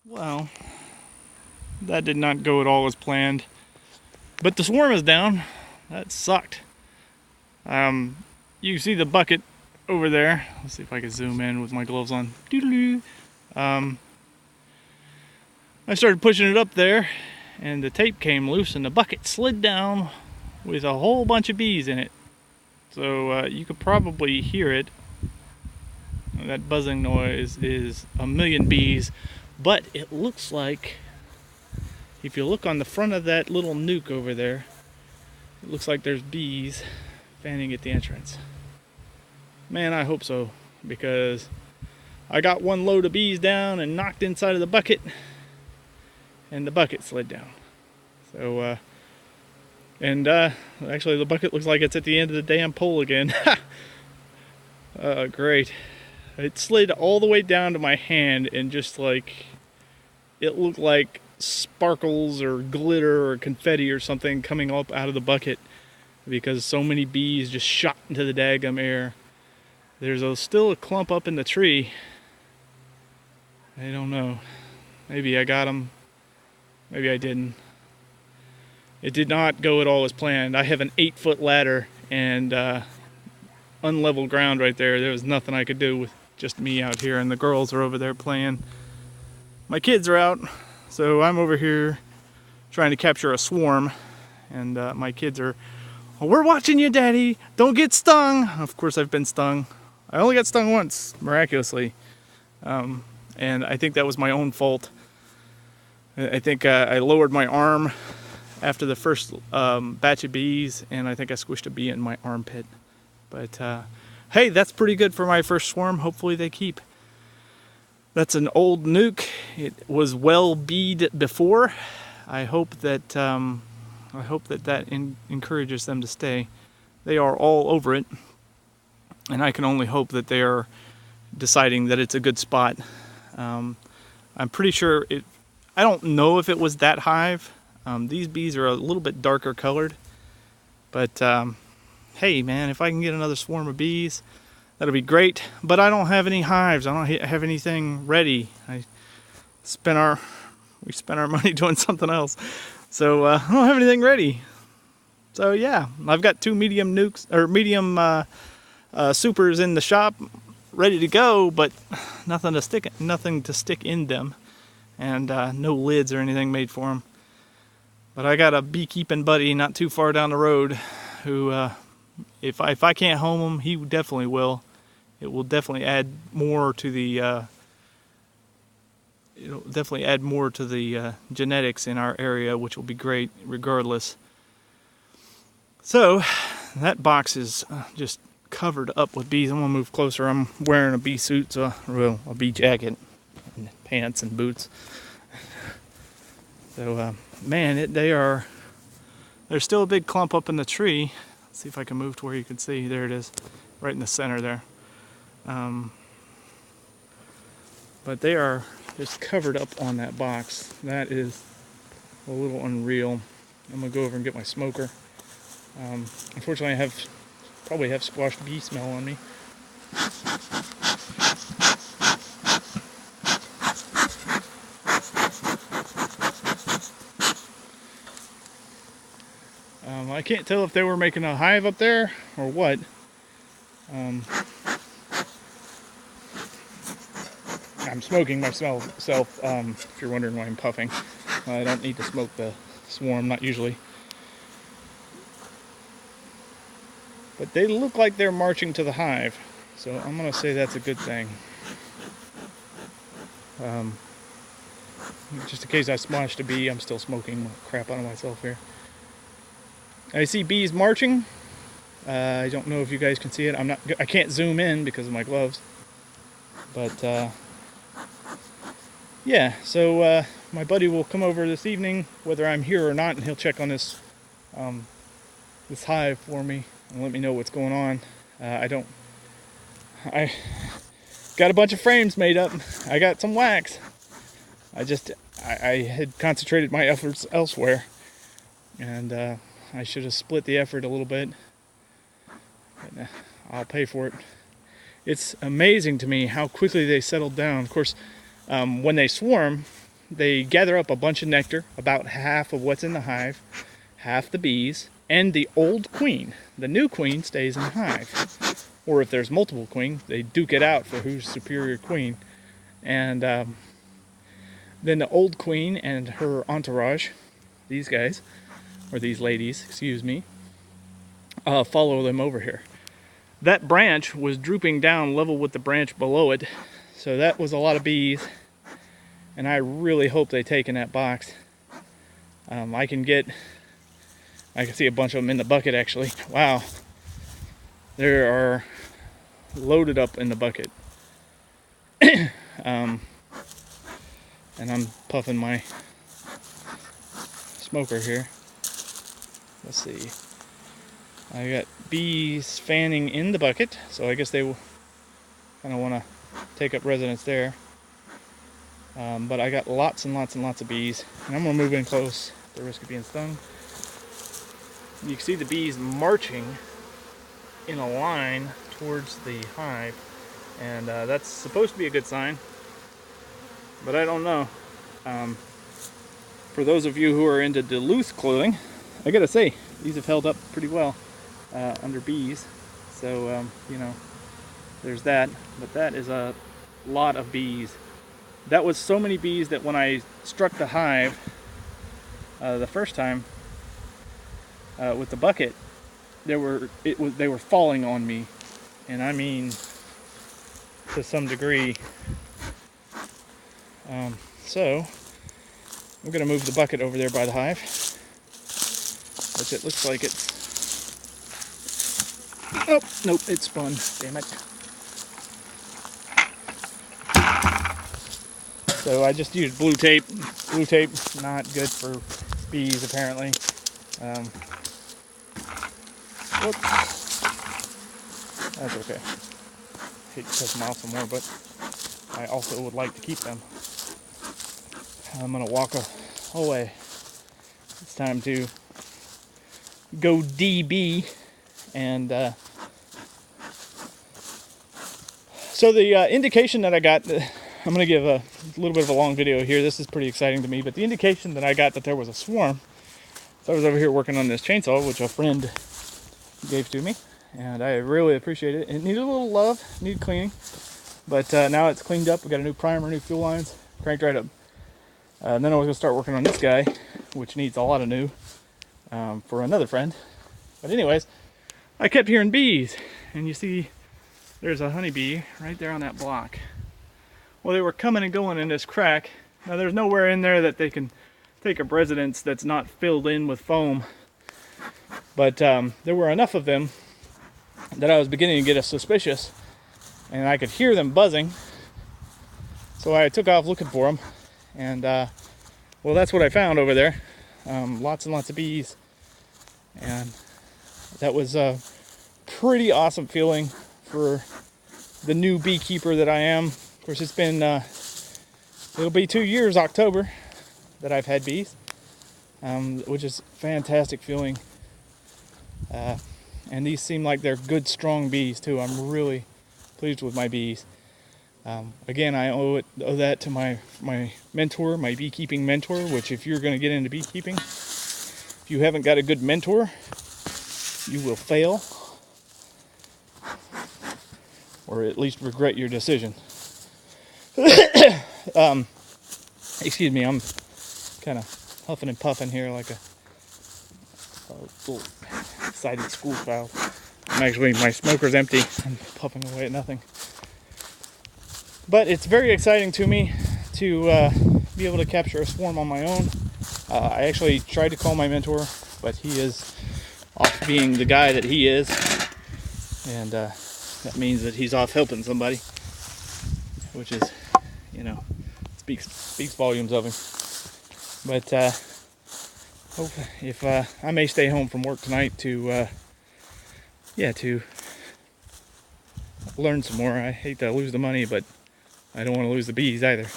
Well, that did not go at all as planned. But the swarm is down. That sucked. You see the bucket over there. Let's see if I can zoom in with my gloves on. Doodaloo. I started pushing it up there, and the tape came loose, and the bucket slid down with a whole bunch of bees in it. So you could probably hear it. That buzzing noise is a million bees, but it looks like, if you look on the front of that little nuke over there, it looks like there's bees fanning at the entrance. Man, I hope so, because I got one load of bees down and knocked inside of the bucket, and the bucket slid down. So, actually the bucket looks like it's at the end of the damn pole again. Great. It slid all the way down to my hand, and just like, it looked like sparkles or glitter or confetti or something coming up out of the bucket, because so many bees just shot into the daggum air. There's still a clump up in the tree. I don't know. Maybe I got them. Maybe I didn't. It did not go at all as planned. I have an 8-foot ladder and unlevel ground right there. There was nothing I could do with just me out here, and the girls are over there playing. My kids are out, so I'm over here trying to capture a swarm, and my kids are, "Oh, we're watching you, Daddy. Don't get stung." Of course, I've been stung. I only got stung once, miraculously, and I think that was my own fault. I think I lowered my arm after the first batch of bees, and I think I squished a bee in my armpit. But hey, that's pretty good for my first swarm. Hopefully they keep. That's an old nuke. It was well beed before. I hope that encourages them to stay. They are all over it, and I can only hope that they are deciding that it's a good spot. I'm pretty sure it. I don't know if it was that hive. These bees are a little bit darker colored, but hey, man, if I can get another swarm of bees, that'll be great. But I don't have any hives. I don't have anything ready. We spent our money doing something else, so I don't have anything ready. So yeah, I've got 2 medium nukes or medium supers in the shop, ready to go, but nothing to stick in them, and no lids or anything made for them. But I got a beekeeping buddy not too far down the road who, if I can't home him, he definitely will. It will definitely add more to the genetics in our area, which will be great regardless. So that box is just covered up with bees. I'm gonna move closer. I'm wearing a bee suit, a bee jacket, and pants and boots. So man, there's still a big clump up in the tree. Let's see if I can move to where you can see. There it is, right in the center there. But they are just covered up on that box. That is a little unreal. I'm gonna go over and get my smoker. Unfortunately, I probably have squashed bee smell on me. I can't tell if they were making a hive up there or what. I'm smoking myself, if you're wondering why I'm puffing. I don't need to smoke the swarm, not usually. But they look like they're marching to the hive, so I'm going to say that's a good thing. Just in case I splashed a bee, I'm still smoking crap out of myself here. I see bees marching. I don't know if you guys can see it. I can't zoom in because of my gloves. But yeah, so my buddy will come over this evening, whether I'm here or not, and he'll check on this hive for me and let me know what's going on. I got a bunch of frames made up. I got some wax. I had concentrated my efforts elsewhere, and I should have split the effort a little bit. But I'll pay for it. It's amazing to me how quickly they settle down. Of course, when they swarm, they gather up a bunch of nectar, about half of what's in the hive, half the bees, and the old queen. The new queen stays in the hive. Or if there's multiple queens, they duke it out for who's superior queen. And then the old queen and her entourage, these guys, or these ladies, excuse me, follow them over here. That branch was drooping down level with the branch below it, so that was a lot of bees, and I really hope they take in that box. I can see a bunch of them in the bucket actually. Wow, there are loaded up in the bucket. And I'm puffing my smoker here. Let's see. I got bees fanning in the bucket, so I guess they kind of want to take up residence there. But I got lots and lots and lots of bees, and I'm going to move in close at the risk of being stung. You can see the bees marching in a line towards the hive, and that's supposed to be a good sign, but I don't know. For those of you who are into Duluth clothing, I gotta say, these have held up pretty well under bees, so you know, there's that. But that is a lot of bees. That was so many bees that when I struck the hive the first time with the bucket, they were falling on me, and I mean to some degree. So I'm gonna move the bucket over there by the hive, which it looks like it's. Oh, nope, it spun. Damn it. So I just used blue tape. Blue tape, not good for bees apparently. Whoops. That's okay. Hate to cut them off some more, but I also would like to keep them. I'm gonna walk away. It's time to go DB, and so the indication that I got, I'm gonna give a little bit of a long video here. This is pretty exciting to me, but the indication that I got that there was a swarm. So I was over here working on this chainsaw, which a friend gave to me, and I really appreciate it. It needed a little love, needed cleaning, but now it's cleaned up. We got a new primer, new fuel lines, cranked right up. And then I was gonna start working on this guy, which needs a lot of new for another friend. But anyways, I kept hearing bees, and you see there's a honeybee right there on that block. Well, they were coming and going in this crack. Now there's nowhere in there that they can take up residence that's not filled in with foam. But there were enough of them that I was beginning to get suspicious, and I could hear them buzzing. So I took off looking for them, and well, that's what I found over there. Lots and lots of bees, and that was a pretty awesome feeling for the new beekeeper that I am. Of course, it's been it'll be 2 years October that I've had bees, which is a fantastic feeling. And these seem like they're good, strong bees too. I'm really pleased with my bees. Again, I owe that to my mentor, my beekeeping mentor, which if you're going to get into beekeeping, if you haven't got a good mentor, you will fail, or at least regret your decision. Excuse me, I'm kind of huffing and puffing here like a little excited school child. My smoker's empty. I'm puffing away at nothing. But it's very exciting to me to be able to capture a swarm on my own. I actually tried to call my mentor, but he is off being the guy that he is, and that means that he's off helping somebody, which is, you know, speaks volumes of him. But hope if I may stay home from work tonight to learn some more. I hate to lose the money, but I don't want to lose the bees either.